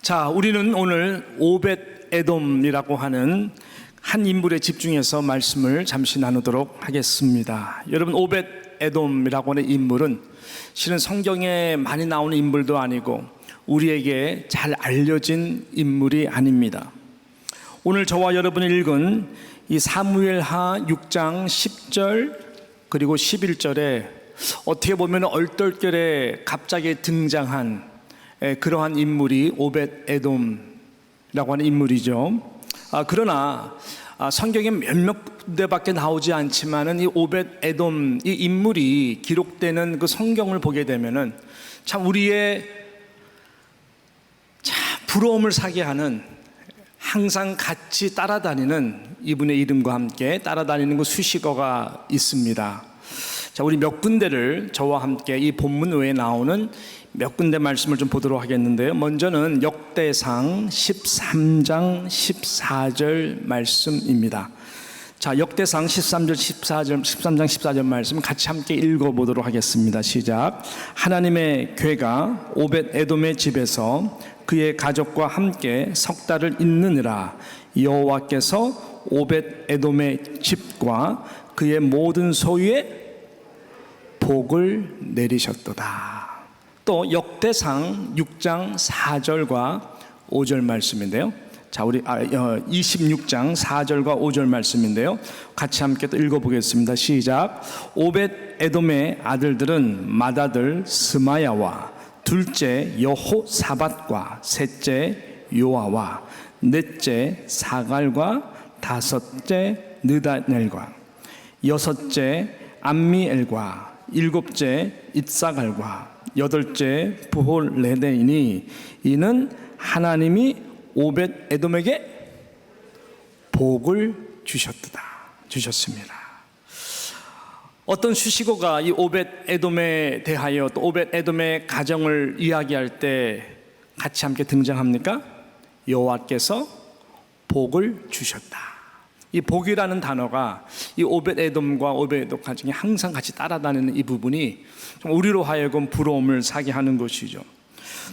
자, 우리는 오늘 오벳 에돔이라고 하는 한 인물에 집중해서 말씀을 잠시 나누도록 하겠습니다. 여러분, 오벳 에돔이라고 하는 인물은 실은 성경에 많이 나오는 인물도 아니고 우리에게 잘 알려진 인물이 아닙니다. 오늘 저와 여러분이 읽은 이 사무엘하 6장 10절 그리고 11절에 어떻게 보면 얼떨결에 갑자기 등장한 그러한 인물이 오벳 에돔이라고 하는 인물이죠. 그러나 성경에 몇몇 군데밖에 나오지 않지만은 이 오벳 에돔 이 인물이 기록되는 그 성경을 보게 되면은 참 우리의 참 부러움을 사게 하는, 항상 같이 따라다니는 이분의 이름과 함께 따라다니는 그 수식어가 있습니다. 자, 우리 몇 군데를 저와 함께 이 본문 외에 나오는 몇 군데 말씀을 좀 보도록 하겠는데요. 먼저는 역대상 13장 14절 말씀입니다. 자, 역대상 13장 14절 말씀 같이 함께 읽어보도록 하겠습니다. 시작. 하나님의 궤가 오벳 에돔의 집에서 그의 가족과 함께 석 달을 잇느니라. 여호와께서 오벳 에돔의 집과 그의 모든 소유에 복을 내리셨도다. 또 역대상 6장 4절과 5절 말씀인데요. 자, 우리 26장 4절과 5절 말씀인데요. 같이 함께 또 읽어보겠습니다. 시작. 오벳 에돔의 아들들은 맏아들 스마야와 둘째 여호사밧과 셋째 요아와 넷째 사갈과 다섯째 느다넬과 여섯째 암미엘과 일곱째 잇사갈과 여덟째 부홀레데이니 이는 하나님이 오벳 에돔에게 복을 주셨습니다. 어떤 수식어가 이 오벳 에돔에 대하여 또 오벳 에돔의 가정을 이야기할 때 같이 함께 등장합니까? 여호와께서 복을 주셨다. 이 복이라는 단어가 이 오벳 에돔과 오벳 에돔 가정이 항상 같이 따라다니는 이 부분이 좀 우리로 하여금 부러움을 사게 하는 것이죠.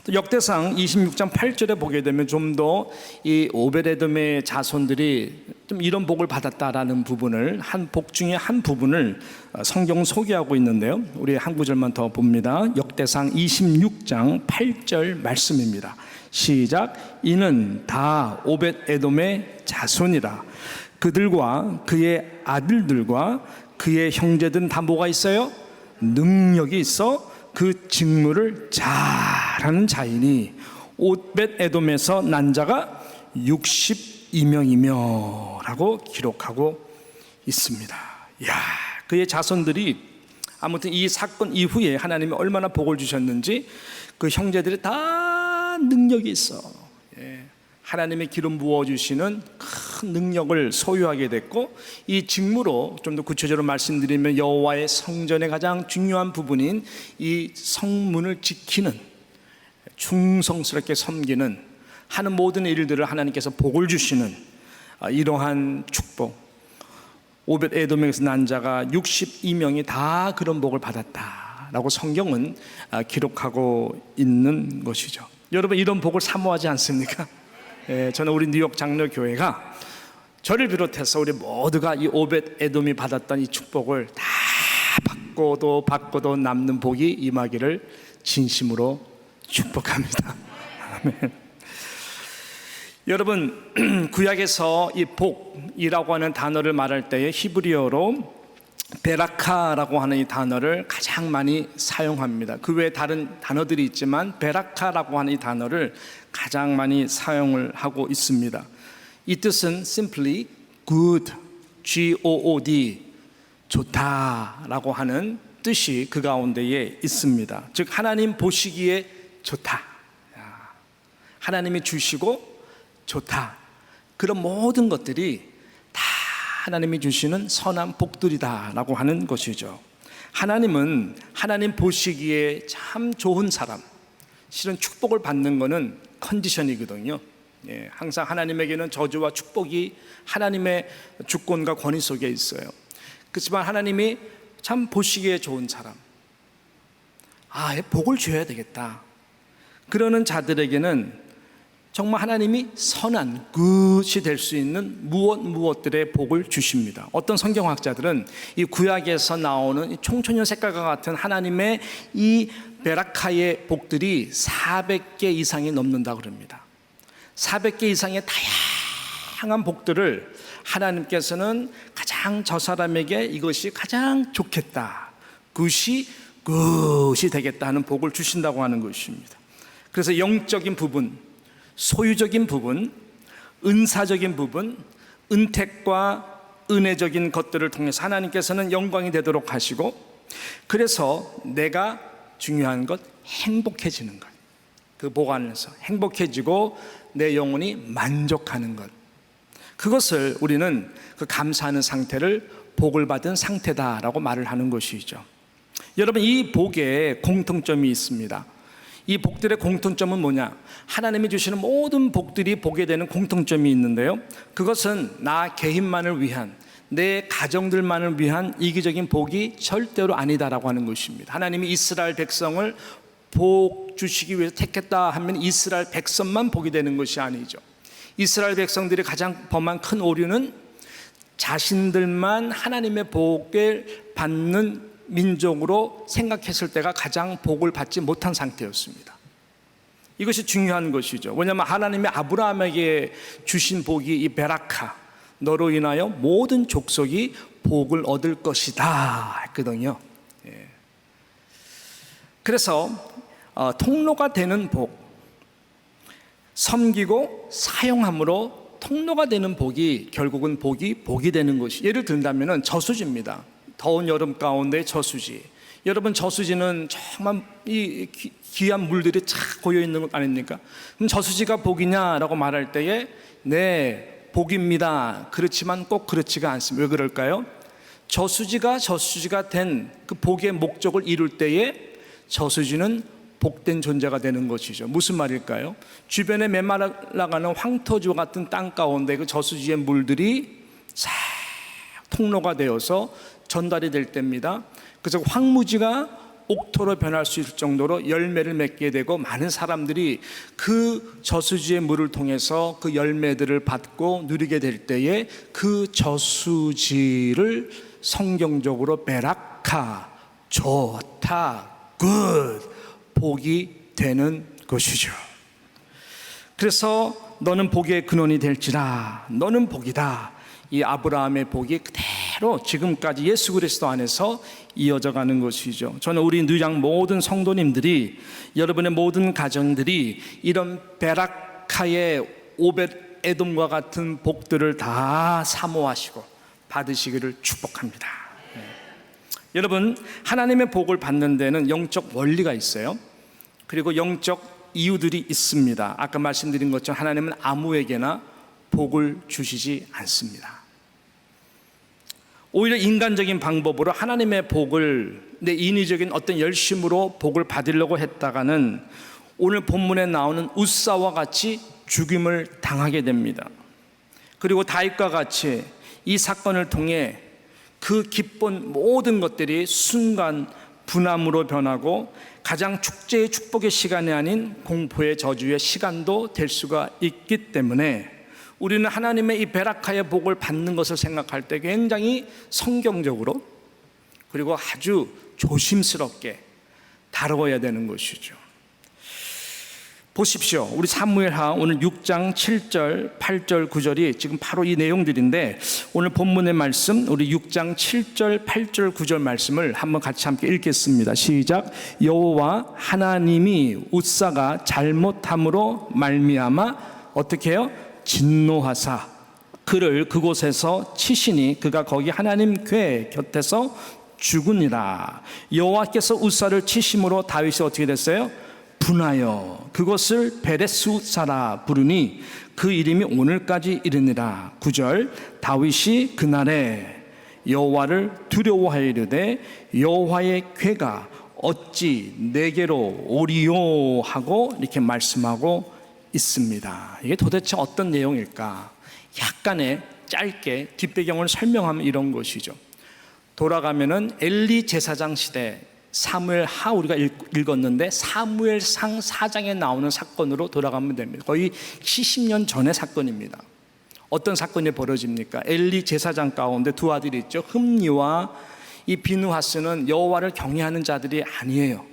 또 역대상 26장 8절에 보게 되면 좀 더 이 오벳 에돔의 자손들이 좀 이런 복을 받았다라는 부분을, 한 복 중에 한 부분을 성경은 소개하고 있는데요. 우리 한 구절만 더 봅니다. 역대상 26장 8절 말씀입니다. 시작. 이는 다 오벳 에돔의 자손이라. 그들과 그의 아들들과 그의 형제들은 다 뭐가 있어요? 능력이 있어 그 직무를 잘하는 자이니 오벳 에돔에서 난 자가 62명이며 라고 기록하고 있습니다. 이야, 그의 자손들이 아무튼 이 사건 이후에 하나님이 얼마나 복을 주셨는지 그 형제들이 다 능력이 있어. 하나님의 기름 부어주시는 큰 능력을 소유하게 됐고, 이 직무로 좀 더 구체적으로 말씀드리면 여호와의 성전의 가장 중요한 부분인 이 성문을 지키는, 충성스럽게 섬기는, 하는 모든 일들을 하나님께서 복을 주시는 이러한 축복, 오벳 에돔에서 난 자가 62명이 다 그런 복을 받았다라고 성경은 기록하고 있는 것이죠. 여러분, 이런 복을 사모하지 않습니까? 저는 우리 뉴욕 장로교회가 저를 비롯해서 우리 모두가 이 오벳 에돔이 받았던 이 축복을 다 받고도 남는 복이 임하기를 진심으로 축복합니다. 아멘. 여러분, 구약에서 이 복이라고 하는 단어를 말할 때에 히브리어로 베라카라고 하는 이 단어를 가장 많이 사용합니다. 그 외에 다른 단어들이 있지만 베라카라고 하는 이 단어를 가장 많이 사용을 하고 있습니다. 이 뜻은 simply good, G-O-O-D, 좋다라고 하는 뜻이 그 가운데에 있습니다. 즉 하나님 보시기에 좋다, 하나님이 주시고 좋다, 그런 모든 것들이 다 하나님이 주시는 선한 복들이다 라고 하는 것이죠. 하나님은 하나님 보시기에 참 좋은 사람, 실은 축복을 받는 것은 컨디션이거든요. 항상 하나님에게는 저주와 축복이 하나님의 주권과 권위 속에 있어요. 그렇지만 하나님이 참 보시기에 좋은 사람, 복을 줘야 되겠다, 그러는 자들에게는 정말 하나님이 선한 굿이 될 수 있는 무엇들의 복을 주십니다. 어떤 성경학자들은 이 구약에서 나오는 청초년 색깔과 같은 하나님의 이 베라카의 복들이 400개 이상이 넘는다고 그럽니다. 400개 이상의 다양한 복들을 하나님께서는 가장 저 사람에게 이것이 가장 좋겠다, 굿이 되겠다 하는 복을 주신다고 하는 것입니다. 그래서 영적인 부분, 소유적인 부분, 은사적인 부분, 은택과 은혜적인 것들을 통해서 하나님께서는 영광이 되도록 하시고, 그래서 내가 중요한 것, 행복해지는 것, 그 복 안에서 행복해지고 내 영혼이 만족하는 것, 그것을 우리는 그 감사하는 상태를 복을 받은 상태다라고 말을 하는 것이죠. 여러분, 이 복에 공통점이 있습니다. 이 복들의 공통점은 뭐냐? 하나님이 주시는 모든 복들이 보게 되는 공통점이 있는데요, 그것은 나 개인만을 위한, 내 가정들만을 위한 이기적인 복이 절대로 아니다라고 하는 것입니다. 하나님이 이스라엘 백성을 복 주시기 위해서 택했다 하면 이스라엘 백성만 복이 되는 것이 아니죠. 이스라엘 백성들이 가장 범한 큰 오류는 자신들만 하나님의 복을 받는 민족으로 생각했을 때가 가장 복을 받지 못한 상태였습니다. 이것이 중요한 것이죠. 왜냐하면 하나님이 아브라함에게 주신 복이 이 베라카, 너로 인하여 모든 족속이 복을 얻을 것이다 했거든요. 그래서 통로가 되는 복, 섬기고 사용함으로 통로가 되는 복이 결국은 복이 되는 것이, 예를 든다면 저수지입니다. 더운 여름 가운데 저수지, 여러분 저수지는 정말 이 귀한 물들이 착 고여 있는 것 아닙니까? 그럼 저수지가 복이냐라고 말할 때에 네, 복입니다. 그렇지만 꼭 그렇지가 않습니다. 왜 그럴까요? 저수지가 된 그 복의 목적을 이룰 때에 저수지는 복된 존재가 되는 것이죠. 무슨 말일까요? 주변에 메말라가는 황토지와 같은 땅 가운데 그 저수지의 물들이 싹 통로가 되어서 전달이 될 때입니다. 그래서 황무지가 옥토로 변할 수 있을 정도로 열매를 맺게 되고, 많은 사람들이 그 저수지의 물을 통해서 그 열매들을 받고 누리게 될 때에 그 저수지를 성경적으로 베라카, 좋다, 굿, 복이 되는 것이죠. 그래서 너는 복의 근원이 될지라, 너는 복이다. 이 아브라함의 복이 그대로 지금까지 예수 그리스도 안에서 이어져 가는 것이죠. 저는 우리 뉴양 모든 성도님들이, 여러분의 모든 가정들이 이런 베라카의 오벳 에돔과 같은 복들을 다 사모하시고 받으시기를 축복합니다. 여러분, 하나님의 복을 받는 데는 영적 원리가 있어요. 그리고 영적 이유들이 있습니다. 아까 말씀드린 것처럼 하나님은 아무에게나 복을 주시지 않습니다. 오히려 인간적인 방법으로 하나님의 복을 내 인위적인 어떤 열심으로 복을 받으려고 했다가는 오늘 본문에 나오는 웃사와 같이 죽임을 당하게 됩니다. 그리고 다윗과 같이 이 사건을 통해 그 기쁜 모든 것들이 순간 분함으로 변하고 가장 축제의 축복의 시간이 아닌 공포의 저주의 시간도 될 수가 있기 때문에 우리는 하나님의 이 베라카의 복을 받는 것을 생각할 때 굉장히 성경적으로, 그리고 아주 조심스럽게 다루어야 되는 것이죠. 보십시오. 우리 사무엘하 오늘 6장 7절, 8절, 9절이 지금 바로 이 내용들인데, 오늘 본문의 말씀 우리 6장 7절, 8절, 9절 말씀을 한번 같이 함께 읽겠습니다. 시작. 여호와 하나님이 웃사가 잘못함으로 말미암아 어떻게 해요? 진노하사 그를 그곳에서 치시니 그가 거기 하나님 궤 곁에서 죽으니라. 여호와께서 웃사를 치심으로 다윗이 어떻게 됐어요? 분하여 그것을 베레스 웃사라 부르니 그 이름이 오늘까지 이르니라. 9절. 다윗이 그날에 여호와를 두려워하이르되 여호와의 궤가 어찌 내게로 오리요 하고 이렇게 말씀하고 있습니다. 이게 도대체 어떤 내용일까? 약간의 짧게 뒷배경을 설명하면 이런 것이죠. 돌아가면은 엘리 제사장 시대, 사무엘하 우리가 읽었는데 사무엘상 4장에 나오는 사건으로 돌아가면 됩니다. 거의 70년 전의 사건입니다. 어떤 사건이 벌어집니까? 엘리 제사장 가운데 두 아들이 있죠. 흠니와 이 비느하스는 여호와를 경외하는 자들이 아니에요.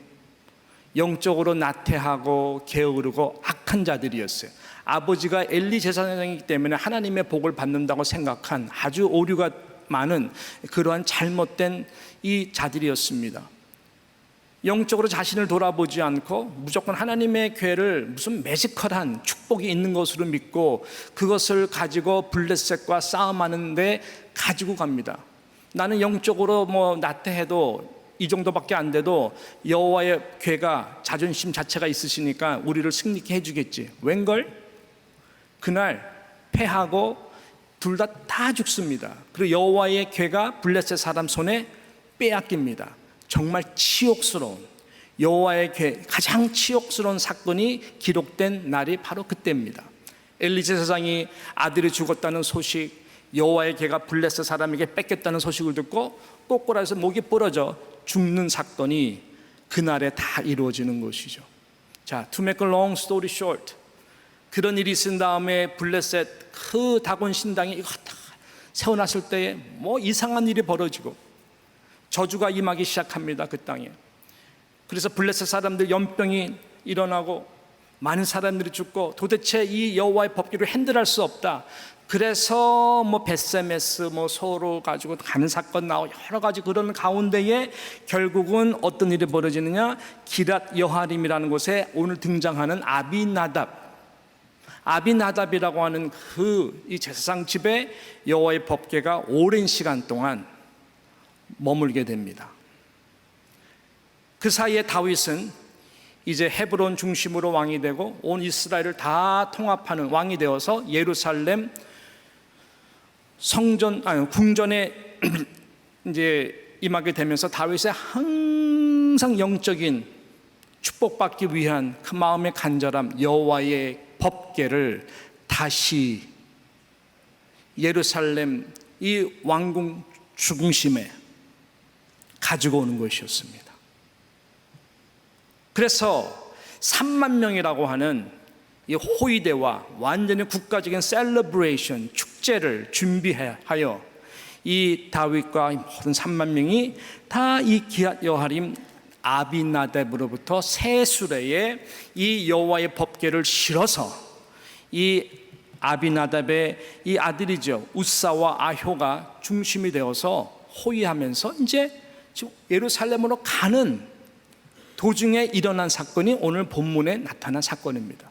영적으로 나태하고 게으르고 악한 자들이었어요. 아버지가 엘리 제사장이기 때문에 하나님의 복을 받는다고 생각한 아주 오류가 많은 그러한 잘못된 이 자들이었습니다. 영적으로 자신을 돌아보지 않고 무조건 하나님의 괴를 무슨 매지컬한 축복이 있는 것으로 믿고 그것을 가지고 블레셋과 싸움하는데 가지고 갑니다. 나는 영적으로 나태해도 이 정도밖에 안 돼도 여호와의 괴가 자존심 자체가 있으시니까 우리를 승리케 해주겠지. 웬걸? 그날 패하고 둘 다 죽습니다. 그리고 여호와의 괴가 블레셋 사람 손에 빼앗깁니다. 정말 치욕스러운, 여호와의 괴 가장 치욕스러운 사건이 기록된 날이 바로 그때입니다. 엘리 제사장이 아들이 죽었다는 소식, 여호와의 괴가 블레셋 사람에게 뺏겼다는 소식을 듣고 꼬꼬라에서 목이 부러져 죽는 사건이 그날에 다 이루어지는 것이죠. 자, to make a long story short, 그런 일이 있은 다음에 블레셋 그 다곤 신당이 이거 다 세워놨을 때에 이상한 일이 벌어지고 저주가 임하기 시작합니다. 그 땅에. 그래서 블레셋 사람들 연병이 일어나고 많은 사람들이 죽고 도대체 이 여호와의 법궤를 핸들할 수 없다. 그래서 베세메스 소로 가지고 가는 사건 나오고 여러 가지 그런 가운데에 결국은 어떤 일이 벌어지느냐, 기랏 여하림이라는 곳에 오늘 등장하는 아비나답이라고 하는 이 제사장 집에 여호와의 법궤가 오랜 시간 동안 머물게 됩니다. 그 사이에 다윗은 이제 헤브론 중심으로 왕이 되고 온 이스라엘을 다 통합하는 왕이 되어서 예루살렘 궁전에 이제 임하게 되면서 다윗의 항상 영적인 축복받기 위한 그 마음의 간절함, 여호와의 법궤를 다시 예루살렘 이 왕궁 중심에 가지고 오는 것이었습니다. 그래서 3만 명이라고 하는 이 호위대와 완전히 국가적인 셀러브레이션, 축제를 준비하여 이 다윗과 모든 3만 명이 다 이 기랏 여하림 아비나답으로부터 새 수레에 이 여호와의 법궤를 실어서 이 아비나답의 이 아들이죠, 우사와 아효가 중심이 되어서 호위하면서 이제 지금 예루살렘으로 가는 도중에 일어난 사건이 오늘 본문에 나타난 사건입니다.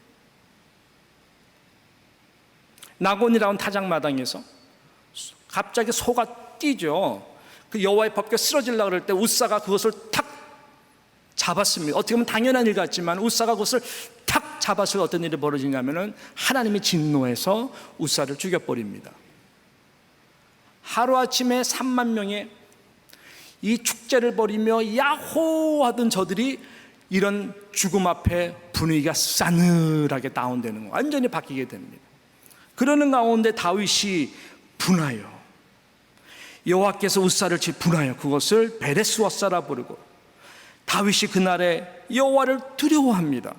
나곤이라는 타작마당에서 갑자기 소가 뛰죠. 그 여호와의 법궤 쓰러지려고 그럴 때 우사가 그것을 탁 잡았습니다. 어떻게 보면 당연한 일 같지만 우사가 그것을 탁 잡았을 때 어떤 일이 벌어지냐면은 하나님이 진노해서 우사를 죽여버립니다. 하루아침에 3만 명의 이 축제를 벌이며 야호 하던 저들이 이런 죽음 앞에 분위기가 싸늘하게 다운되는 거, 완전히 바뀌게 됩니다. 그러는 가운데 다윗이 분하여 여호와께서 우사를 분하여 그것을 베레스워사라 부르고 다윗이 그날에 여호와를 두려워합니다.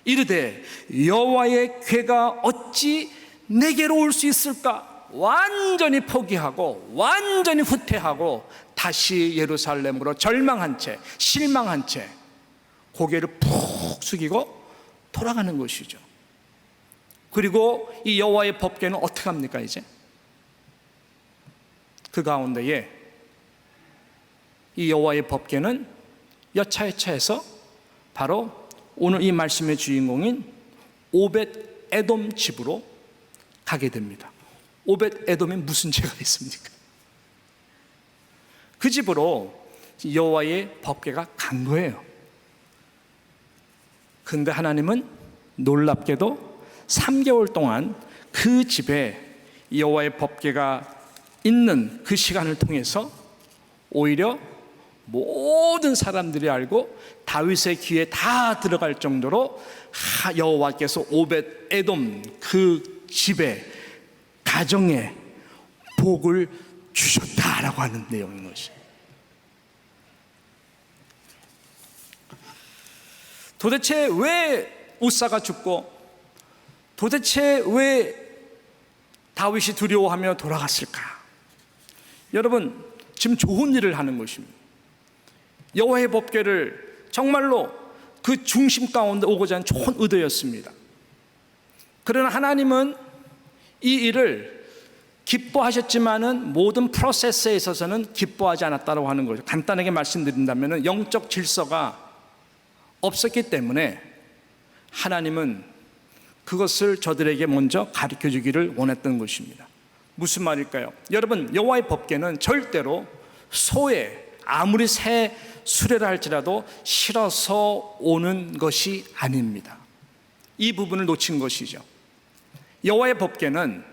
이르되 여호와의 궤가 어찌 내게로 올 수 있을까? 완전히 포기하고 완전히 후퇴하고 다시 예루살렘으로 절망한 채, 실망한 채 고개를 푹 숙이고 돌아가는 것이죠. 그리고 이 여호와의 법궤는 어떻게 합니까? 이제 그 가운데에 이 여호와의 법궤는 여차여차해서 바로 오늘 이 말씀의 주인공인 오벳 에돔 집으로 가게 됩니다. 오벳 에돔에 무슨 죄가 있습니까? 그 집으로 여호와의 법궤가 간 거예요. 근데 하나님은 놀랍게도 3개월 동안 그 집에 여호와의 법궤가 있는 그 시간을 통해서 오히려 모든 사람들이 알고 다윗의 귀에 다 들어갈 정도로 여호와께서 오벳 에돔 그 집에 가정에 복을 주셨다라고 하는 내용인 것이. 도대체 왜 우사가 죽고 도대체 왜 다윗이 두려워하며 돌아갔을까? 여러분, 지금 좋은 일을 하는 것입니다. 여호와의 법궤를 정말로 그 중심 가운데 오고자 하는 좋은 의도였습니다. 그러나 하나님은 이 일을 기뻐하셨지만은 모든 프로세스에 있어서는 기뻐하지 않았다고 하는 거죠. 간단하게 말씀드린다면 영적 질서가 없었기 때문에 하나님은 그것을 저들에게 먼저 가르쳐 주기를 원했던 것입니다. 무슨 말일까요? 여러분, 여호와의 법궤는 절대로 소에 아무리 새 수레라 할지라도 실어서 오는 것이 아닙니다. 이 부분을 놓친 것이죠. 여호와의 법궤는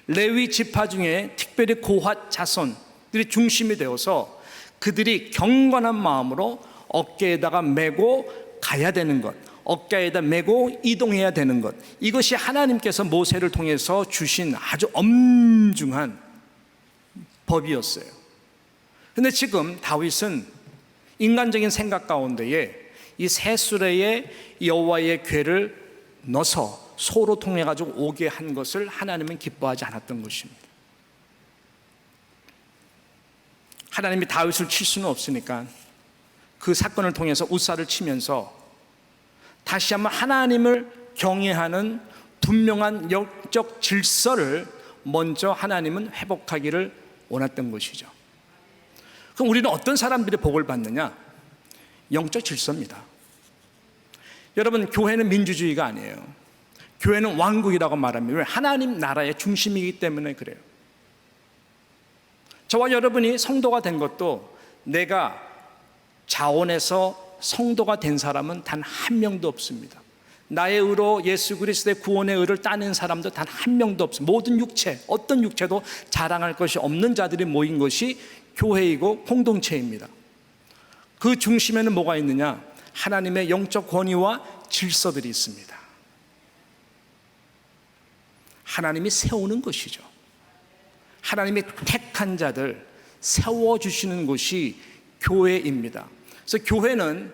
레위 지파 중에 특별히 고핫 자손들이 중심이 되어서 그들이 경건한 마음으로 어깨에다가 메고 가야 되는 것, 어깨에다 메고 이동해야 되는 것, 이것이 하나님께서 모세를 통해서 주신 아주 엄중한 법이었어요. 그런데 지금 다윗은 인간적인 생각 가운데에 이 새 수레에 여호와의 궤를 넣어서 소로 통해 가지고 오게 한 것을 하나님은 기뻐하지 않았던 것입니다. 하나님이 다윗을 칠 수는 없으니까 그 사건을 통해서 우사를 치면서 다시 한번 하나님을 경외하는 분명한 영적 질서를 먼저 하나님은 회복하기를 원했던 것이죠. 그럼 우리는 어떤 사람들이 복을 받느냐? 영적 질서입니다. 여러분, 교회는 민주주의가 아니에요. 교회는 왕국이라고 말합니다. 왜? 하나님 나라의 중심이기 때문에 그래요. 저와 여러분이 성도가 된 것도 내가 자원해서 성도가 된 사람은 단 한 명도 없습니다. 나의 의로 예수 그리스도의 구원의 의를 따낸 사람도 단 한 명도 없습니다. 모든 육체, 어떤 육체도 자랑할 것이 없는 자들이 모인 것이 교회이고 공동체입니다. 그 중심에는 뭐가 있느냐? 하나님의 영적 권위와 질서들이 있습니다. 하나님이 세우는 것이죠. 하나님이 택한 자들 세워주시는 것이 교회입니다. 그래서 교회는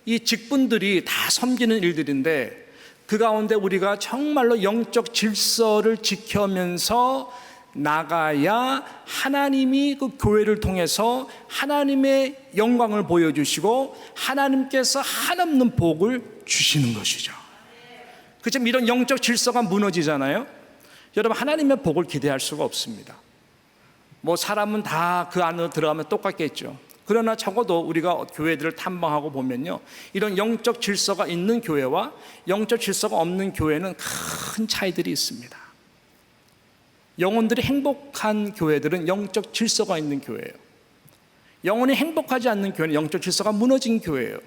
이 직분들이 다 섬기는 일들인데 그 가운데 우리가 정말로 영적 질서를 지켜면서 나가야 하나님이 그 교회를 통해서 하나님의 영광을 보여주시고 하나님께서 한없는 복을 주시는 것이죠. 그렇지만 이런 영적 질서가 무너지잖아요. 여러분, 하나님의 복을 기대할 수가 없습니다. 뭐 사람은 다 그 안으로 들어가면 똑같겠죠. 그러나 적어도 우리가 교회들을 탐방하고 보면요, 이런 영적 질서가 있는 교회와 영적 질서가 없는 교회는 큰 차이들이 있습니다. 영혼들이 행복한 교회들은 영적 질서가 있는 교회예요. 영혼이 행복하지 않는 교회는 영적 질서가 무너진 교회예요.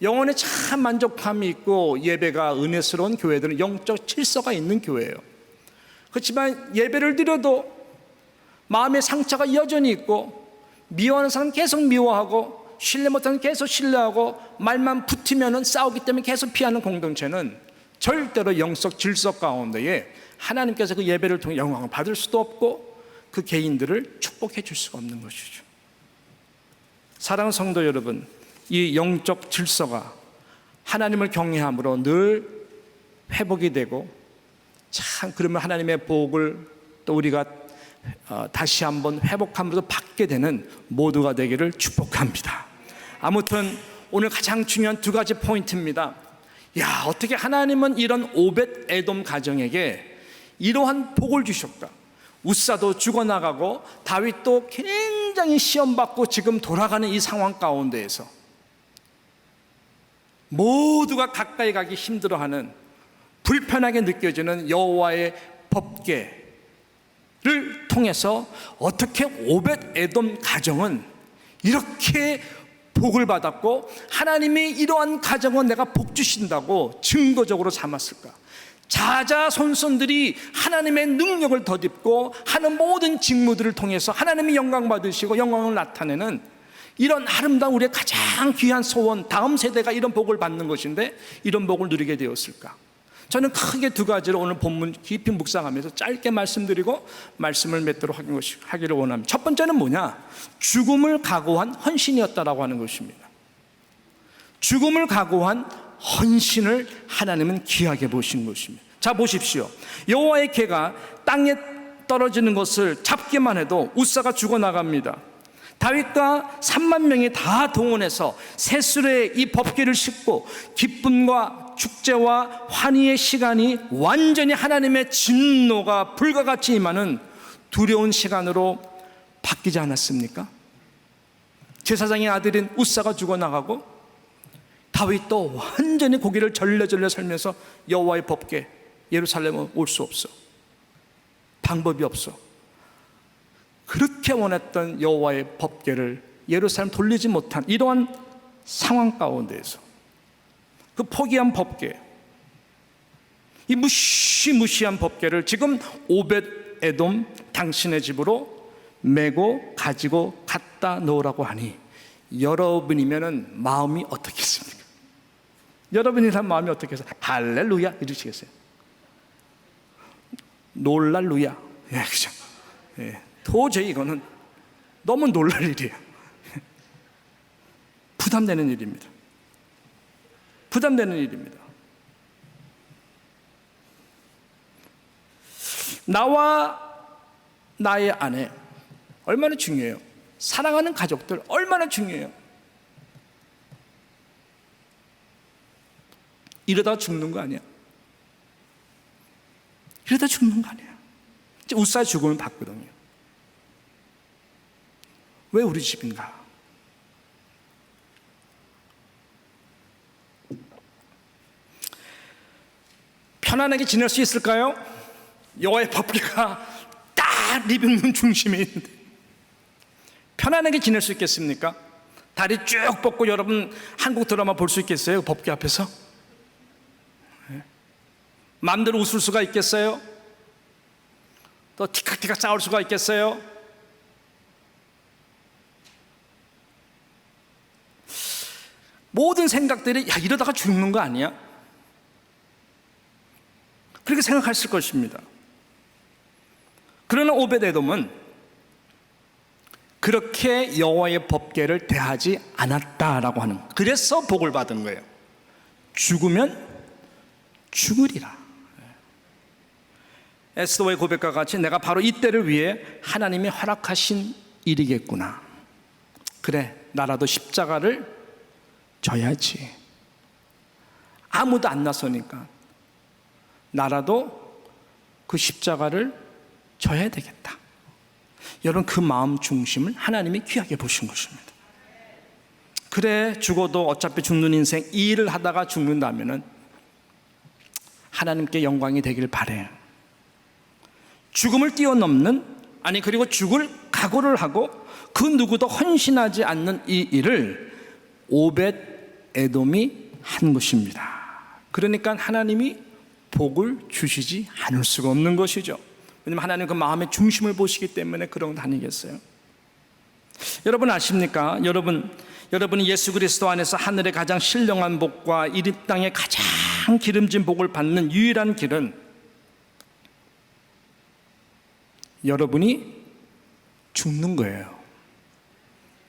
영혼에 참 만족함이 있고 예배가 은혜스러운 교회들은 영적 질서가 있는 교회예요. 그렇지만 예배를 드려도 마음의 상처가 여전히 있고 미워하는 사람은 계속 미워하고 신뢰 못하는 계속 신뢰하고 말만 붙으면 싸우기 때문에 계속 피하는 공동체는 절대로 영적 질서 가운데에 하나님께서 그 예배를 통해 영광을 받을 수도 없고 그 개인들을 축복해 줄 수가 없는 것이죠. 사랑하는 성도 여러분, 이 영적 질서가 하나님을 경외함으로 늘 회복이 되고, 참 그러면 하나님의 복을 또 우리가 다시 한번 회복함으로 받게 되는 모두가 되기를 축복합니다. 아무튼 오늘 가장 중요한 두 가지 포인트입니다. 야, 어떻게 하나님은 이런 오벳 에돔 가정에게 이러한 복을 주셨다. 우사도 죽어나가고 다윗도 굉장히 시험받고 지금 돌아가는 이 상황 가운데에서 모두가 가까이 가기 힘들어하는, 불편하게 느껴지는 여호와의 법궤를 통해서 어떻게 오벳 에돔 가정은 이렇게 복을 받았고 하나님이 이러한 가정은 내가 복 주신다고 증거적으로 삼았을까? 자자손손들이 하나님의 능력을 덧입고 하는 모든 직무들을 통해서 하나님이 영광 받으시고 영광을 나타내는 이런 아름다운 우리의 가장 귀한 소원, 다음 세대가 이런 복을 받는 것인데 이런 복을 누리게 되었을까? 저는 크게 두 가지로 오늘 본문 깊이 묵상하면서 짧게 말씀드리고 말씀을 맺도록 하기를 원합니다. 첫 번째는 뭐냐? 죽음을 각오한 헌신이었다라고 하는 것입니다. 죽음을 각오한 헌신을 하나님은 귀하게 보신 것입니다. 자, 보십시오. 여호와의 궤가 땅에 떨어지는 것을 잡기만 해도 웃사가 죽어나갑니다. 다윗과 3만 명이 다 동원해서 셋술에 이 법궤를 싣고 기쁨과 축제와 환희의 시간이 완전히 하나님의 진노가 불과 같이 임하는 두려운 시간으로 바뀌지 않았습니까? 제사장의 아들인 웃사가 죽어나가고 다윗도 완전히 고개를 절레절레 살면서 여호와의 법궤 예루살렘에 올 수 없어. 방법이 없어. 그렇게 원했던 여호와의 법궤를 예루살렘 돌리지 못한 이러한 상황 가운데에서 그 포기한 법궤, 이 무시무시한 법궤를 지금 오벳 에돔 당신의 집으로 메고 가지고 갖다 놓으라고 하니 여러분이면은 마음이 어떻겠습니까? 여러분이란 마음이 어떻겠어요? 할렐루야 이러시겠어요? 놀랄루야. 예, 그죠? 예, 도저히 이거는 너무 놀랄 일이에요. 부담되는 일입니다. 부담되는 일입니다. 나와 나의 아내 얼마나 중요해요. 사랑하는 가족들 얼마나 중요해요. 이러다 죽는 거 아니야? 이러다 죽는 거 아니야? 웃사 죽으면 봤거든요. 왜 우리 집인가? 편안하게 지낼 수 있을까요? 여호와의 법궤가 딱 리빙룸 중심에 있는데 편안하게 지낼 수 있겠습니까? 다리 쭉 뻗고 여러분 한국 드라마 볼 수 있겠어요? 법궤 앞에서? 마음대로 웃을 수가 있겠어요? 또 티깍티깍 싸울 수가 있겠어요? 모든 생각들이 야 이러다가 죽는 거 아니야? 그렇게 생각했을 것입니다. 그러나 오벳에돔은 그렇게 여호와의 법궤를 대하지 않았다라고 하는, 그래서 복을 받은 거예요. 죽으면 죽으리라. 에스더의 고백과 같이 내가 바로 이때를 위해 하나님이 허락하신 일이겠구나. 그래, 나라도 십자가를 져야지. 아무도 안 나서니까 나라도 그 십자가를 져야 되겠다. 여러분, 그 마음 중심을 하나님이 귀하게 보신 것입니다. 그래, 죽어도 어차피 죽는 인생, 이 일을 하다가 죽는다면은 하나님께 영광이 되길 바래요. 죽음을 뛰어넘는, 아니 그리고 죽을 각오를 하고 그 누구도 헌신하지 않는 이 일을 오벳 에돔이 한 것입니다. 그러니까 하나님이 복을 주시지 않을 수가 없는 것이죠. 왜냐하면 하나님 그 마음의 중심을 보시기 때문에 그런 거 아니겠어요? 여러분 아십니까? 여러분이 예수 그리스도 안에서 하늘의 가장 신령한 복과 이 땅의 가장 기름진 복을 받는 유일한 길은 여러분이 죽는 거예요.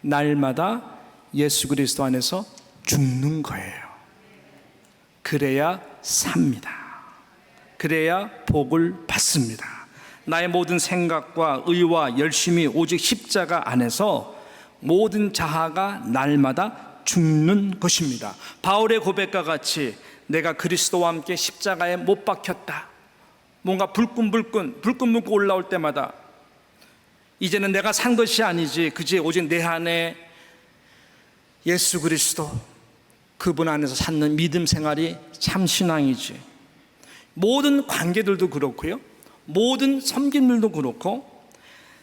날마다 예수 그리스도 안에서 죽는 거예요. 그래야 삽니다. 그래야 복을 받습니다. 나의 모든 생각과 의와 열심이 오직 십자가 안에서 모든 자아가 날마다 죽는 것입니다. 바울의 고백과 같이 내가 그리스도와 함께 십자가에 못 박혔다. 뭔가 불끈불끈 올라올 때마다 이제는 내가 산 것이 아니지, 그지 오직 내 안에 예수 그리스도 그분 안에서 찾는 믿음 생활이 참 신앙이지. 모든 관계들도 그렇고요, 모든 섬김들도 그렇고,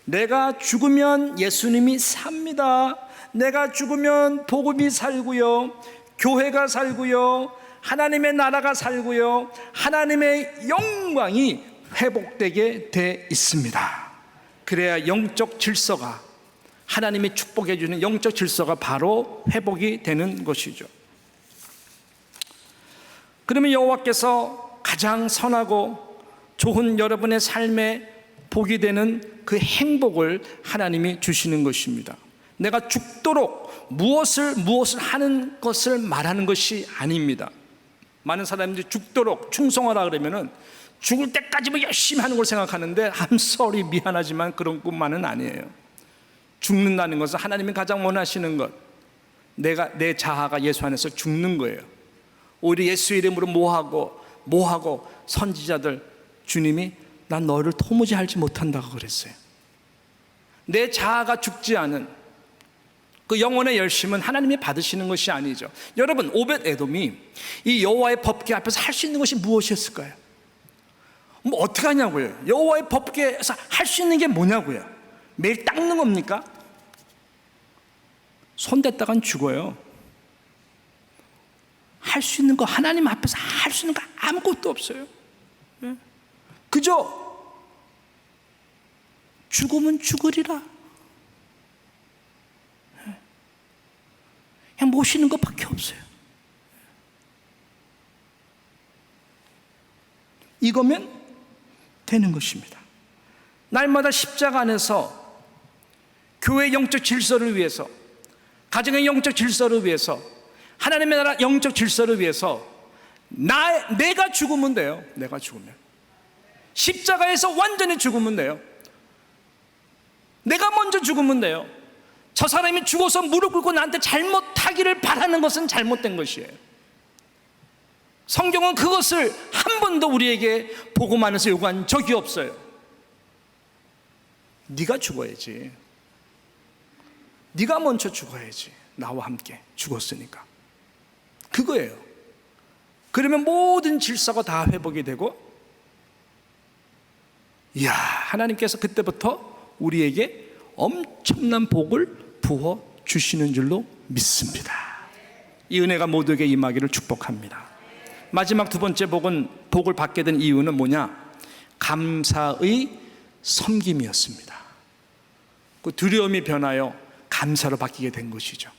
내가 죽으면 예수님이 삽니다. 내가 죽으면 복음이 살고요, 교회가 살고요, 하나님의 나라가 살고요, 하나님의 영광이 회복되게 돼 있습니다. 그래야 영적 질서가, 하나님이 축복해 주는 영적 질서가 바로 회복이 되는 것이죠. 그러면 여호와께서 가장 선하고 좋은 여러분의 삶에 복이 되는 그 행복을 하나님이 주시는 것입니다. 내가 죽도록 무엇을 하는 것을 말하는 것이 아닙니다. 많은 사람들이 죽도록 충성하라 그러면은 죽을 때까지 뭐 열심히 하는 걸 생각하는데 I'm sorry, 미안하지만 그런 것만은 아니에요. 죽는다는 것은 하나님이 가장 원하시는 것, 내 자아가 예수 안에서 죽는 거예요. 오히려 예수 이름으로 뭐하고 선지자들, 주님이 난 너를 도무지 알지 못한다고 그랬어요. 내 자아가 죽지 않은 그 영혼의 열심은 하나님이 받으시는 것이 아니죠. 여러분, 오벳 에돔이 이 여호와의 법궤 앞에서 할 수 있는 것이 무엇이었을까요? 뭐 어떻게 하냐고요? 여호와의 법궤에서 할 수 있는 게 뭐냐고요? 매일 닦는 겁니까? 손 댔다간 죽어요. 할 수 있는 거, 하나님 앞에서 할 수 있는 거 아무것도 없어요. 그저 죽으면 죽으리라, 그냥 모시는 것밖에 없어요. 이거면 되는 것입니다. 날마다 십자가 안에서 교회의 영적 질서를 위해서, 가정의 영적 질서를 위해서, 하나님의 나라 영적 질서를 위해서 내가 죽으면 돼요. 내가 죽으면 십자가에서 완전히 죽으면 돼요. 내가 먼저 죽으면 돼요. 저 사람이 죽어서 무릎 꿇고 나한테 잘못하기를 바라는 것은 잘못된 것이에요. 성경은 그것을 한 번도 우리에게 복음하면서 요구한 적이 없어요. 네가 죽어야지. 네가 먼저 죽어야지. 나와 함께 죽었으니까. 그거예요. 그러면 모든 질서가 다 회복이 되고, 이야, 하나님께서 그때부터 우리에게 엄청난 복을 부어 주시는 줄로 믿습니다. 이 은혜가 모두에게 임하기를 축복합니다. 마지막 두 번째 복을 받게 된 이유는 뭐냐? 감사의 섬김이었습니다. 그 두려움이 변하여 감사로 바뀌게 된 것이죠.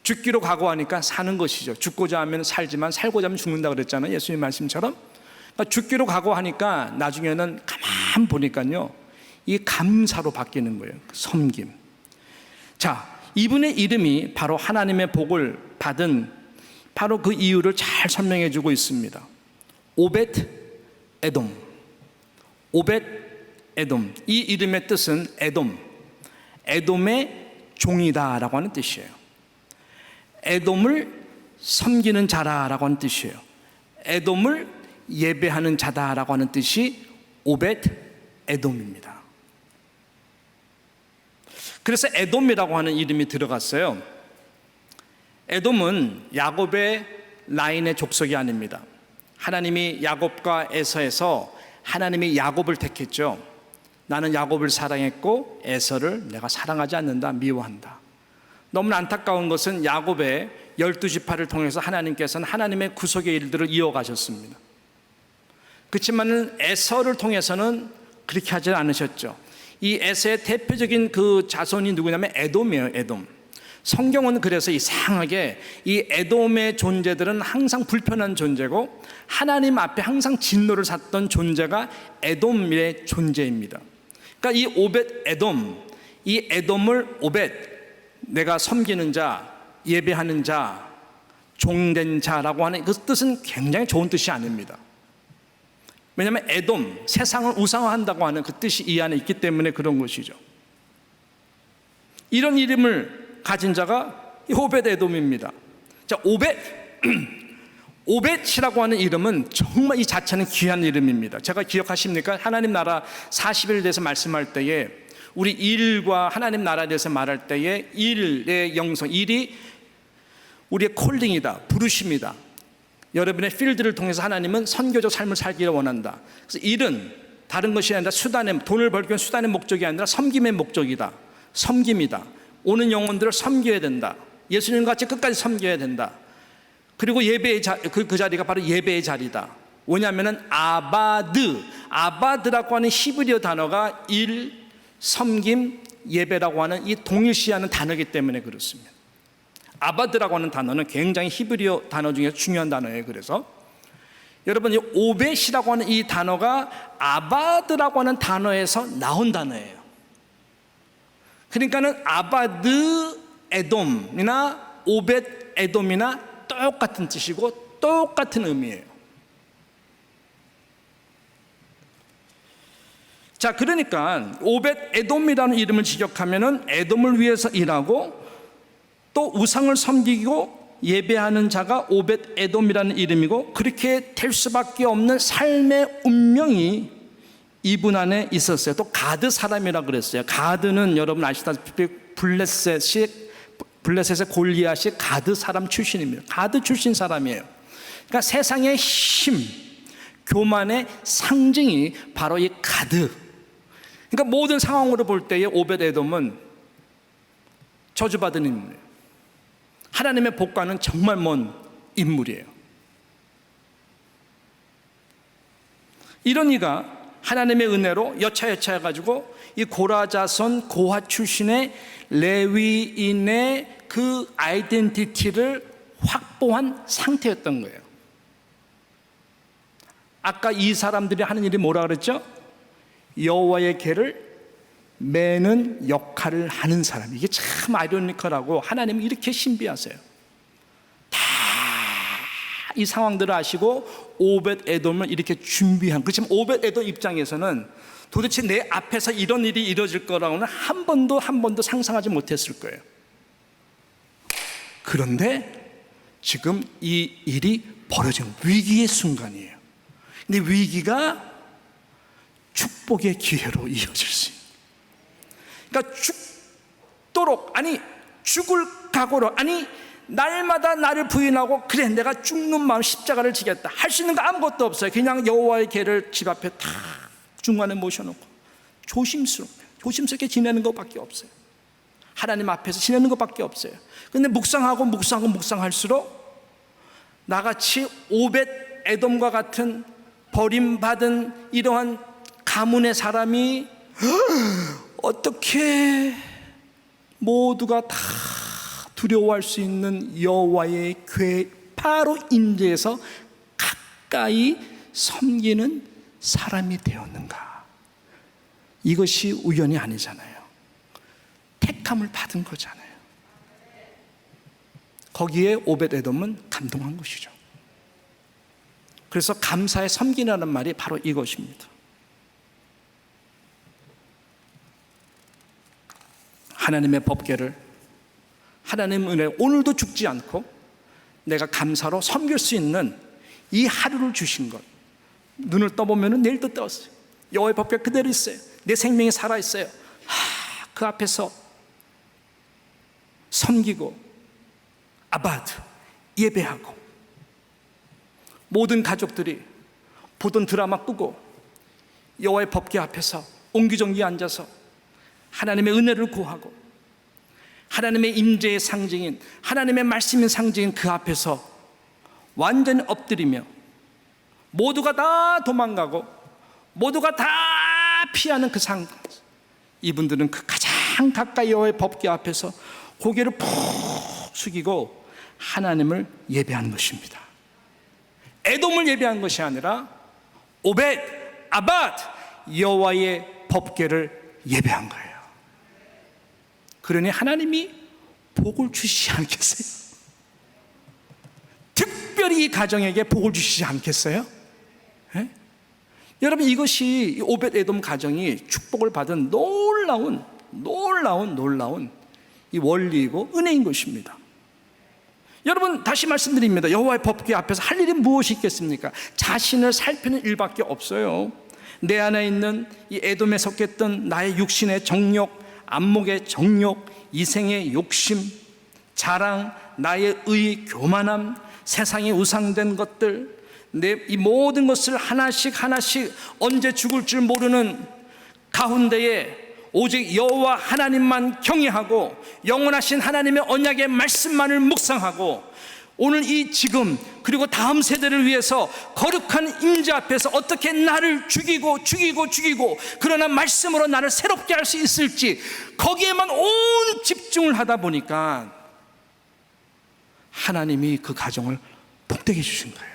죽기로 각오하니까 사는 것이죠. 죽고자 하면 살지만 살고자 하면 죽는다 그랬잖아요, 예수님 말씀처럼. 그러니까 죽기로 각오하니까 나중에는 가만 보니까요, 이 감사로 바뀌는 거예요. 섬김. 자, 이분의 이름이 바로 하나님의 복을 받은 바로 그 이유를 잘 설명해 주고 있습니다. 오벳 에돔. 오벳 에돔. 이 이름의 뜻은 에돔의 종이다라고 하는 뜻이에요. 에돔을 섬기는 자라라고 하는 뜻이에요. 에돔을 예배하는 자다라고 하는 뜻이 오벳 에돔입니다. 그래서 에돔이라고 하는 이름이 들어갔어요. 에돔은 야곱의 라인의 족속이 아닙니다. 하나님이 야곱과 에서에서 하나님이 야곱을 택했죠. 나는 야곱을 사랑했고 에서를 내가 사랑하지 않는다, 미워한다. 너무나 안타까운 것은 야곱의 12지파를 통해서 하나님께서는 하나님의 구속의 일들을 이어가셨습니다. 그렇지만 에서를 통해서는 그렇게 하지 않으셨죠. 이 에서의 대표적인 그 자손이 누구냐면 에돔이에요. 에돔. 성경은 그래서 이상하게 이 에돔의 존재들은 항상 불편한 존재고 하나님 앞에 항상 진노를 샀던 존재가 에돔의 존재입니다. 그러니까 이 오벳 에돔, 이 에돔을 오벳, 내가 섬기는 자, 예배하는 자, 종된 자라고 하는 그 뜻은 굉장히 좋은 뜻이 아닙니다. 왜냐하면 에돔, 세상을 우상화한다고 하는 그 뜻이 이 안에 있기 때문에 그런 것이죠. 이런 이름을 가진 자가 오벳 에돔입니다. 자, 오벳이라고 하는 이름은 정말 이 자체는 귀한 이름입니다. 제가 기억하십니까? 하나님 나라 40일에 대해서 말씀할 때에 우리 일과 하나님 나라에 대해서 말할 때에 일의 영성, 일이 우리의 콜링이다, 부르심이다. 여러분의 필드를 통해서 하나님은 선교적 삶을 살기를 원한다. 그래서 일은 다른 것이 아니라 돈을 벌기 위한 수단의 목적이 아니라 섬김의 목적이다. 섬김이다. 오는 영혼들을 섬겨야 된다. 예수님과 같이 끝까지 섬겨야 된다. 그리고 예배의 그 자리가 바로 예배의 자리다. 왜냐하면은 아바드라고 하는 히브리어 단어가 일, 섬김, 예배라고 하는 이 동일시하는 단어이기 때문에 그렇습니다. 아바드라고 하는 단어는 굉장히 히브리어 단어 중에서 중요한 단어예요. 그래서 여러분, 이 오벳이라고 하는 이 단어가 아바드라고 하는 단어에서 나온 단어예요. 그러니까는 아바드 에돔이나 오벳 에돔이나 똑같은 뜻이고 똑같은 의미예요. 자, 그러니까 오벳 에돔이라는 이름을 지적하면은 에돔을 위해서 일하고 또 우상을 섬기고 예배하는 자가 오벳 에돔이라는 이름이고, 그렇게 될 수밖에 없는 삶의 운명이 이분 안에 있었어요. 또 가드 사람이라고 그랬어요. 가드는 여러분 아시다시피 블레셋의 골리앗이 가드 사람 출신입니다. 가드 출신 사람이에요. 그러니까 세상의 힘, 교만의 상징이 바로 이 가드. 그러니까 모든 상황으로 볼 때에 오벳 에돔은 저주받은 인물이에요. 하나님의 복과는 정말 먼 인물이에요. 이런 이가 하나님의 은혜로 여차여차 해가지고 이 고라 자손 고핫 출신의 레위인의 그 아이덴티티를 확보한 상태였던 거예요. 아까 이 사람들이 하는 일이 뭐라 그랬죠? 여호와의 궤를 매는 역할을 하는 사람. 이게 참 아이러니컬하고 하나님은 이렇게 신비하세요. 다 이 상황들을 아시고 오벳 에돔을 이렇게 준비한. 그렇지만 오벳 에돔 입장에서는 도대체 내 앞에서 이런 일이 이루어질 거라고는 한 번도 상상하지 못했을 거예요. 그런데 지금 이 일이 벌어진 위기의 순간이에요. 근데 위기가 축복의 기회로 이어질 수 있는. 그러니까 죽도록, 아니 죽을 각오로, 아니 날마다 나를 부인하고 그래 내가 죽는 마음 십자가를 지겠다 할 수 있는 거 아무것도 없어요. 그냥 여호와의 궤를 집 앞에 탁 중간에 모셔놓고 조심스럽게 지내는 것밖에 없어요. 하나님 앞에서 지내는 것밖에 없어요. 근데 묵상할수록 나같이 오벳 에돔과 같은 버림받은 이러한 가문의 사람이 어떻게 모두가 다 두려워할 수 있는 여호와의 궤 바로 임재에서 가까이 섬기는 사람이 되었는가? 이것이 우연이 아니잖아요. 택함을 받은 거잖아요. 거기에 오벳 에돔은 감동한 것이죠. 그래서 감사의 섬기라는 말이 바로 이것입니다. 하나님의 법궤를, 하나님의 은혜, 오늘도 죽지 않고 내가 감사로 섬길 수 있는 이 하루를 주신 것. 눈을 떠보면 내일도 떴어요. 여호와의 법궤 그대로 있어요. 내 생명이 살아있어요. 그 앞에서 섬기고 아바드 예배하고, 모든 가족들이 보던 드라마 끄고 여호와의 법궤 앞에서 옹기종기 앉아서 하나님의 은혜를 구하고 하나님의 임재의 상징인, 하나님의 말씀의 상징인 그 앞에서 완전히 엎드리며 모두가 다 도망가고 모두가 다 피하는 그 상황, 이분들은 그 가장 가까이 여호와의 법궤 앞에서 고개를 푹 숙이고 하나님을 예배하는 것입니다. 에돔을 예배한 것이 아니라 오벳, 아바드, 여호와의 법궤를 예배한 거예요. 그러니 하나님이 복을 주시지 않겠어요? 특별히 이 가정에게 복을 주시지 않겠어요? 예? 여러분, 이것이 오벳 에돔 가정이 축복을 받은 놀라운 이 원리이고 은혜인 것입니다. 여러분, 다시 말씀드립니다. 여호와의 법궤 앞에서 할 일이 무엇이 있겠습니까? 자신을 살피는 일밖에 없어요. 내 안에 있는 이 에돔에 속했던 나의 육신의 정욕, 안목의 정욕, 이생의 욕심, 자랑, 나의 의, 교만함, 세상에 우상된 것들, 내 이 모든 것을 하나씩 언제 죽을 줄 모르는 가운데에 오직 여호와 하나님만 경외하고 영원하신 하나님의 언약의 말씀만을 묵상하고 오늘 이 지금 그리고 다음 세대를 위해서 거룩한 임재 앞에서 어떻게 나를 죽이고 그러나 말씀으로 나를 새롭게 할 수 있을지 거기에만 온 집중을 하다 보니까 하나님이 그 가정을 복되게 해주신 거예요.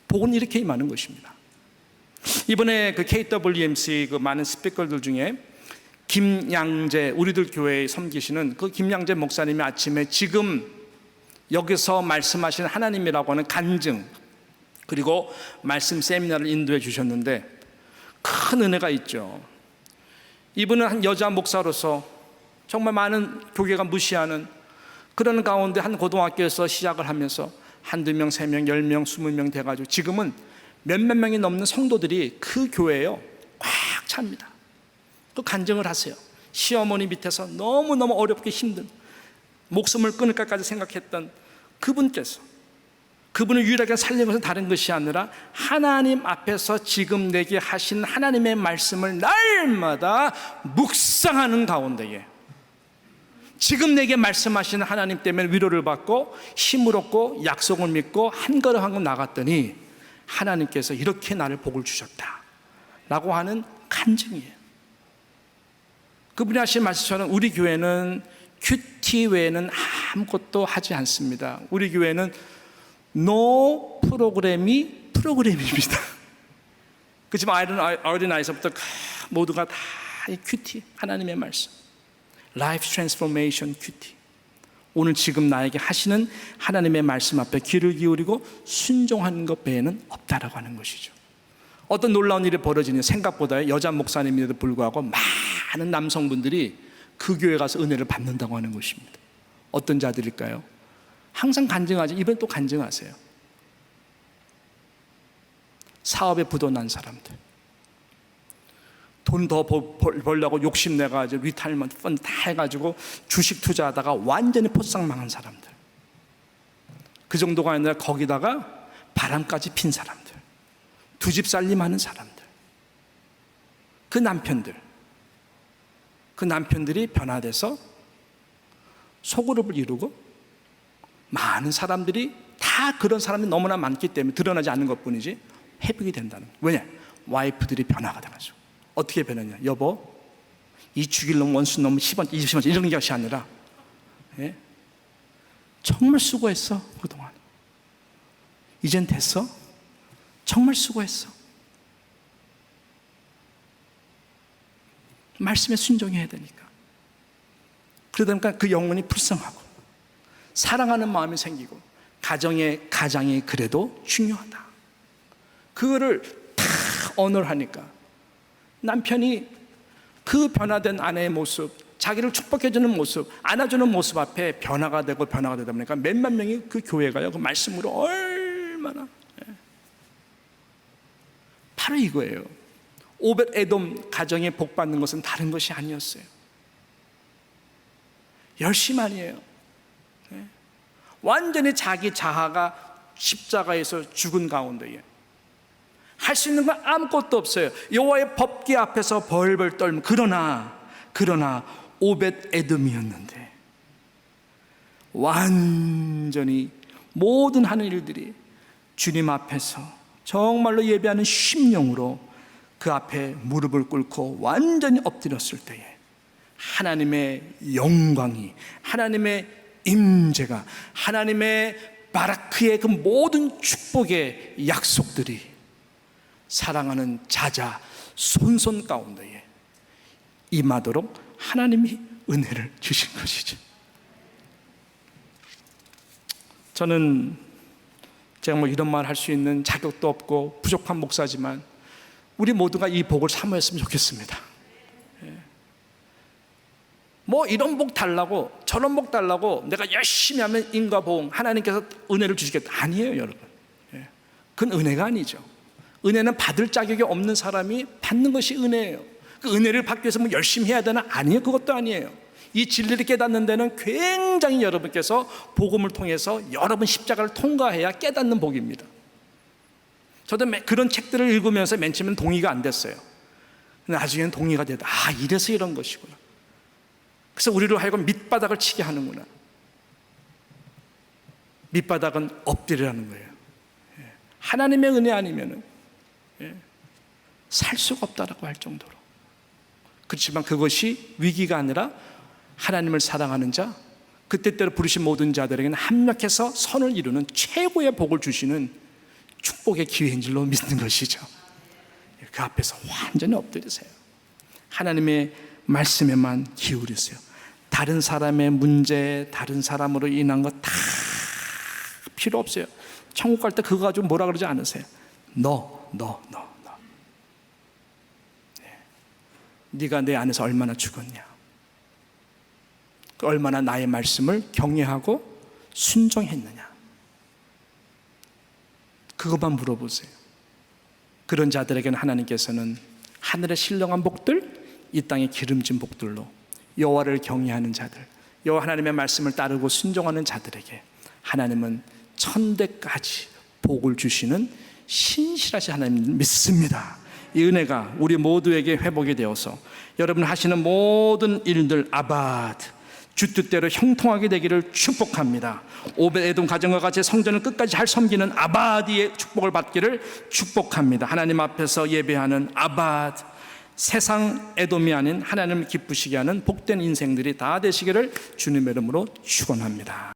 복은 이렇게 임하는 것입니다. 이번에 그 KWMC 그 많은 스피커들 중에 김양재, 우리들 교회에 섬기시는 그 김양재 목사님이 아침에 지금 여기서 말씀하신 하나님이라고 하는 간증, 그리고 말씀 세미나를 인도해 주셨는데 큰 은혜가 있죠. 이분은 한 여자 목사로서 정말 많은 교계가 무시하는 그런 가운데 한 고등학교에서 시작을 하면서 한두 명, 3명, 10명, 20명 돼가지고 지금은 몇몇 명이 넘는 성도들이 그 교회에요 꽉 찹니다. 또 간증을 하세요. 시어머니 밑에서 너무너무 어렵게 힘든, 목숨을 끊을까까지 생각했던 그분께서, 그분을 유일하게 살린 것은 다른 것이 아니라 하나님 앞에서 지금 내게 하신 하나님의 말씀을 날마다 묵상하는 가운데에 지금 내게 말씀하시는 하나님 때문에 위로를 받고 힘을 얻고 약속을 믿고 한 걸음 한 걸음 나갔더니 하나님께서 이렇게 나를 복을 주셨다 라고 하는 간증이에요. 그분이 하신 말씀처럼 우리 교회는 큐티 외에는 아무것도 하지 않습니다. 우리 교회는 노 프로그램이 프로그램입니다. 그렇지만 어린아이서부터 모두가 다 이 큐티, 하나님의 말씀, 라이프 트랜스포메이션 큐티, 오늘 지금 나에게 하시는 하나님의 말씀 앞에 귀를 기울이고 순종하는 것 외에는 없다라고 하는 것이죠. 어떤 놀라운 일이 벌어지는, 생각보다 여자 목사님인데도 불구하고 많은 남성분들이 그 교회 가서 은혜를 받는다고 하는 것입니다. 어떤 자들일까요? 항상 간증하지, 이번에 또 간증하세요. 사업에 부도난 사람들, 돈 더 벌려고 욕심내가지고 리타이먼트 펀드 다 해가지고 주식 투자하다가 완전히 포상 망한 사람들, 그 정도가 아니라 거기다가 바람까지 핀 사람들, 두 집 살림하는 사람들, 그 남편들이 변화돼서 소그룹을 이루고 많은 사람들이 다 그런 사람이 너무나 많기 때문에 드러나지 않는 것뿐이지 회복이 된다는 거예요. 왜냐? 와이프들이 변화가 돼가지고. 어떻게 변했냐? 여보, 이 죽일 놈, 원수 놈, 10원, 20원 이런 것이 아니라, 예? 정말 수고했어 그동안. 이젠 됐어? 정말 수고했어. 말씀에 순종해야 되니까. 그러다 보니까 그 영혼이 불쌍하고 사랑하는 마음이 생기고 가장이 그래도 중요하다. 그거를 다 언어하니까 남편이 그 변화된 아내의 모습, 자기를 축복해주는 모습, 안아주는 모습 앞에 변화가 되다 보니까 몇만 명이 그 교회가요, 그 말씀으로 얼마나, 바로 이거예요. 오벳 에돔 가정에 복 받는 것은 다른 것이 아니었어요. 열심만이에요. 완전히 자기 자아가 십자가에서 죽은 가운데에 할 수 있는 건 아무것도 없어요. 여호와의 법궤 앞에서 벌벌 떨면, 그러나 오벳 에돔이었는데 완전히 모든 하는 일들이 주님 앞에서 정말로 예배하는 심령으로 그 앞에 무릎을 꿇고 완전히 엎드렸을 때에 하나님의 영광이, 하나님의 임재가, 하나님의 바라크의 그 모든 축복의 약속들이 사랑하는 자자 손손 가운데에 임하도록 하나님이 은혜를 주신 것이죠. 저는 제가 뭐 이런 말 할 수 있는 자격도 없고 부족한 목사지만 우리 모두가 이 복을 사모했으면 좋겠습니다. 뭐 이런 복 달라고 저런 복 달라고 내가 열심히 하면 인과 보응, 하나님께서 은혜를 주시겠다, 아니에요 여러분. 그건 은혜가 아니죠. 은혜는 받을 자격이 없는 사람이 받는 것이 은혜예요. 그 은혜를 받기 위해서 뭐 열심히 해야 되나? 아니에요. 그것도 아니에요. 이 진리를 깨닫는 데는 굉장히 여러분께서 복음을 통해서 여러분 십자가를 통과해야 깨닫는 복입니다. 저도 그런 책들을 읽으면서 맨 처음엔 동의가 안 됐어요. 나중에는 동의가 되다. 아, 이래서 이런 것이구나. 그래서 우리로 하여금 밑바닥을 치게 하는구나. 밑바닥은 엎드리라는 거예요. 하나님의 은혜 아니면은 살 수가 없다라고 할 정도로. 그렇지만 그것이 위기가 아니라 하나님을 사랑하는 자, 그때때로 부르신 모든 자들에게는 합력해서 선을 이루는 최고의 복을 주시는 축복의 기회인 줄로 믿는 것이죠. 그 앞에서 완전히 엎드리세요. 하나님의 말씀에만 기울이세요. 다른 사람의 문제, 다른 사람으로 인한 것 다 필요 없어요. 천국 갈 때 그거 가지고 뭐라 그러지 않으세요. 너. 네가 내 안에서 얼마나 죽었냐, 얼마나 나의 말씀을 경외하고 순종했느냐, 그것만 물어보세요. 그런 자들에게는 하나님께서는 하늘의 신령한 복들, 이 땅의 기름진 복들로 여호와를 경외하는 자들, 여호와 하나님의 말씀을 따르고 순종하는 자들에게 하나님은 천대까지 복을 주시는 신실하신 하나님을 믿습니다. 이 은혜가 우리 모두에게 회복이 되어서 여러분 하시는 모든 일들 아바드, 주 뜻대로 형통하게 되기를 축복합니다. 오벳에돔 가정과 같이 성전을 끝까지 잘 섬기는 아바디의 축복을 받기를 축복합니다. 하나님 앞에서 예배하는 아바드, 세상 에돔이 아닌 하나님을 기쁘시게 하는 복된 인생들이 다 되시기를 주님의 이름으로 축원합니다.